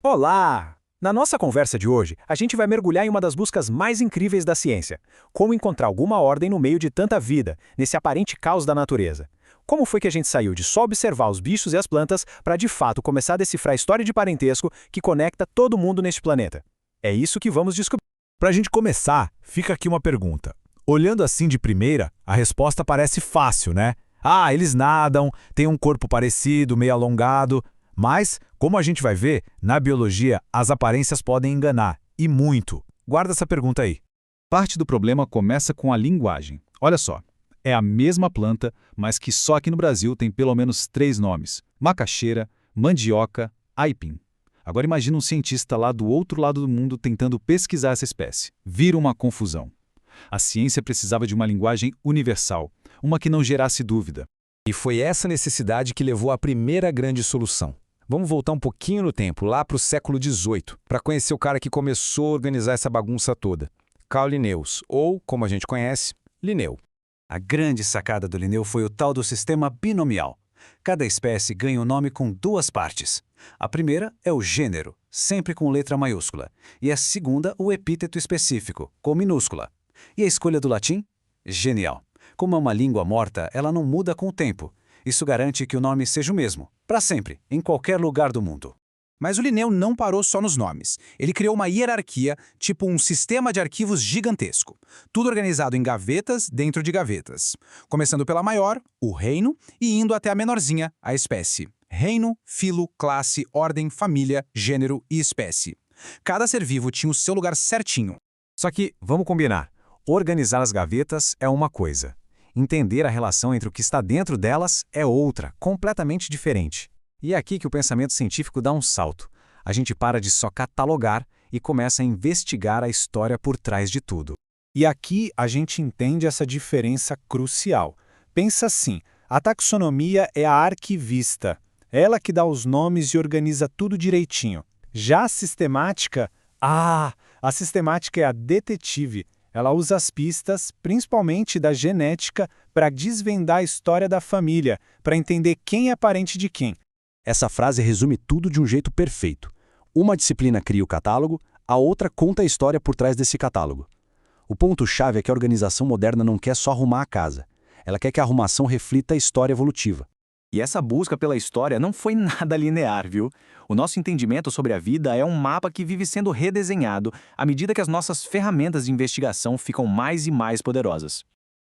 Olá! Na nossa conversa de hoje, a gente vai mergulhar em uma das buscas mais incríveis da ciência: como encontrar alguma ordem no meio de tanta vida, nesse aparente caos da natureza. Como foi que a gente saiu de só observar os bichos e as plantas para de fato começar a decifrar a história de parentesco que conecta todo mundo neste planeta? É isso que vamos descobrir. Para a gente começar, fica aqui uma pergunta. Olhando assim de primeira, a resposta parece fácil, né? Ah, eles nadam, têm um corpo parecido, meio alongado. Mas, como a gente vai ver, na biologia as aparências podem enganar, e muito. Guarda essa pergunta aí. Parte do problema começa com a linguagem. Olha só, é a mesma planta, mas que só aqui no Brasil tem pelo menos 3 nomes: macaxeira, mandioca, aipim. Agora imagina um cientista lá do outro lado do mundo tentando pesquisar essa espécie. Vira uma confusão. A ciência precisava de uma linguagem universal, uma que não gerasse dúvida. E foi essa necessidade que levou à primeira grande solução. Vamos voltar um pouquinho no tempo, lá para o século XVIII, para conhecer o cara que começou a organizar essa bagunça toda. Carl Linnaeus, ou, como a gente conhece, Linneu. A grande sacada do Linneu foi o tal do sistema binomial. Cada espécie ganha um nome com 2 partes. A primeira é o gênero, sempre com letra maiúscula, e a segunda o epíteto específico, com minúscula. E a escolha do latim? Genial. Como é uma língua morta, ela não muda com o tempo. Isso garante que o nome seja o mesmo, para sempre, em qualquer lugar do mundo. Mas o Linneu não parou só nos nomes. Ele criou uma hierarquia, tipo um sistema de arquivos gigantesco. Tudo organizado em gavetas dentro de gavetas. Começando pela maior, o reino, e indo até a menorzinha, a espécie. Reino, filo, classe, ordem, família, gênero e espécie. Cada ser vivo tinha o seu lugar certinho. Só que, vamos combinar, organizar as gavetas é uma coisa. Entender a relação entre o que está dentro delas é outra, completamente diferente. E é aqui que o pensamento científico dá um salto. A gente para de só catalogar e começa a investigar a história por trás de tudo. E aqui a gente entende essa diferença crucial. Pensa assim, a taxonomia é a arquivista, ela que dá os nomes e organiza tudo direitinho. Já a sistemática, a sistemática é a detetive. Ela usa as pistas, principalmente da genética, para desvendar a história da família, para entender quem é parente de quem. Essa frase resume tudo de um jeito perfeito. Uma disciplina cria o catálogo, a outra conta a história por trás desse catálogo. O ponto-chave é que a organização moderna não quer só arrumar a casa. Ela quer que a arrumação reflita a história evolutiva. E essa busca pela história não foi nada linear, viu? O nosso entendimento sobre a vida é um mapa que vive sendo redesenhado à medida que as nossas ferramentas de investigação ficam mais e mais poderosas.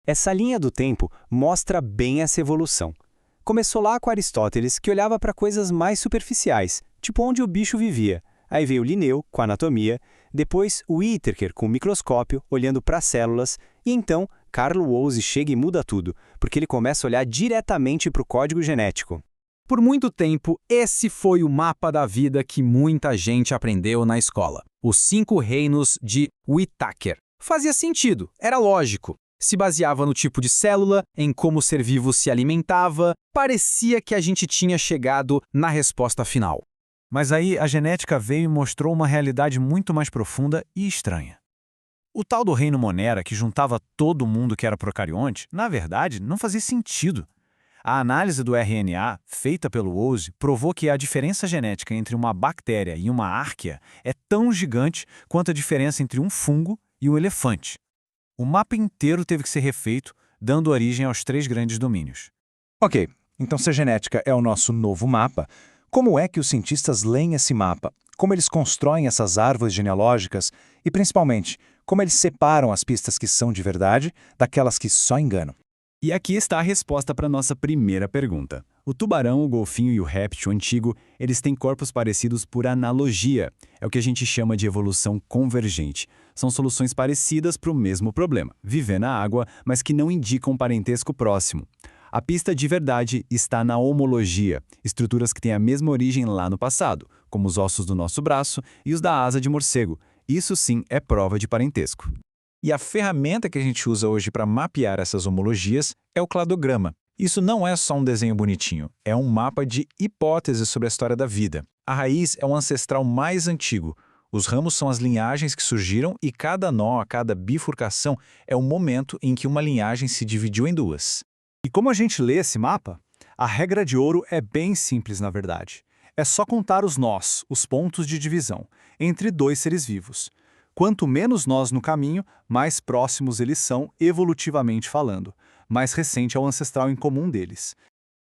Essa linha do tempo mostra bem essa evolução. Começou lá com Aristóteles, que olhava para coisas mais superficiais, tipo onde o bicho vivia. Aí veio Linneu, com a anatomia, depois o Whittaker, com o microscópio, olhando para as células, e então Carl Woese chega e muda tudo, porque ele começa a olhar diretamente para o código genético. Por muito tempo, esse foi o mapa da vida que muita gente aprendeu na escola. Os 5 reinos de Whittaker. Fazia sentido, era lógico. Se baseava no tipo de célula, em como o ser vivo se alimentava, parecia que a gente tinha chegado na resposta final. Mas aí a genética veio e mostrou uma realidade muito mais profunda e estranha. O tal do reino Monera, que juntava todo mundo que era procarionte, na verdade, não fazia sentido. A análise do RNA, feita pelo Woese, provou que a diferença genética entre uma bactéria e uma árquea é tão gigante quanto a diferença entre um fungo e um elefante. O mapa inteiro teve que ser refeito, dando origem aos 3 grandes domínios. Ok, então se a genética é o nosso novo mapa, como é que os cientistas leem esse mapa? Como eles constroem essas árvores genealógicas? E, principalmente, como eles separam as pistas que são de verdade daquelas que só enganam? E aqui está a resposta para a nossa primeira pergunta. O tubarão, o golfinho e o réptil antigo, eles têm corpos parecidos por analogia. É o que a gente chama de evolução convergente. São soluções parecidas para o mesmo problema, viver na água, mas que não indicam um parentesco próximo. A pista de verdade está na homologia, estruturas que têm a mesma origem lá no passado, como os ossos do nosso braço e os da asa de morcego. Isso sim é prova de parentesco. E a ferramenta que a gente usa hoje para mapear essas homologias é o cladograma. Isso não é só um desenho bonitinho, é um mapa de hipóteses sobre a história da vida. A raiz é o ancestral mais antigo. Os ramos são as linhagens que surgiram e cada nó, cada bifurcação é o momento em que uma linhagem se dividiu em 2. E como a gente lê esse mapa? A regra de ouro é bem simples, na verdade. É só contar os nós, os pontos de divisão, entre dois seres vivos. Quanto menos nós no caminho, mais próximos eles são, evolutivamente falando. Mais recente é o ancestral em comum deles.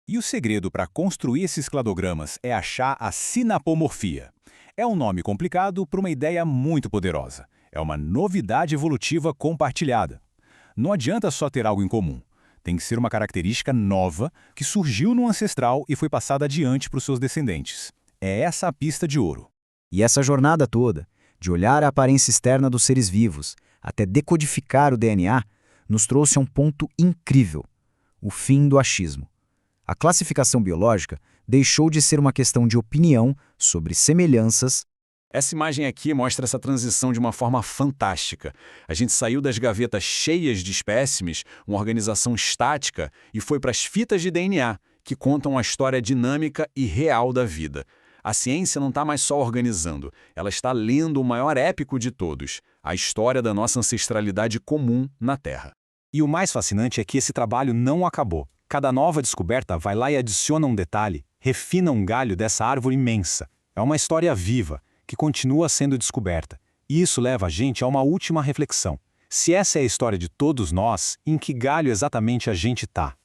E o segredo para construir esses cladogramas é achar a sinapomorfia. É um nome complicado para uma ideia muito poderosa. É uma novidade evolutiva compartilhada. Não adianta só ter algo em comum. Tem que ser uma característica nova que surgiu no ancestral e foi passada adiante para os seus descendentes. É essa a pista de ouro. E essa jornada toda, de olhar a aparência externa dos seres vivos até decodificar o DNA, nos trouxe a um ponto incrível: o fim do achismo. A classificação biológica deixou de ser uma questão de opinião sobre semelhanças. Essa imagem aqui mostra essa transição de uma forma fantástica. A gente saiu das gavetas cheias de espécimes, uma organização estática, e foi para as fitas de DNA, que contam a história dinâmica e real da vida. A ciência não está mais só organizando, ela está lendo o maior épico de todos, a história da nossa ancestralidade comum na Terra. E o mais fascinante é que esse trabalho não acabou. Cada nova descoberta vai lá e adiciona um detalhe, refina um galho dessa árvore imensa. É uma história viva, que continua sendo descoberta. E isso leva a gente a uma última reflexão. Se essa é a história de todos nós, em que galho exatamente a gente está?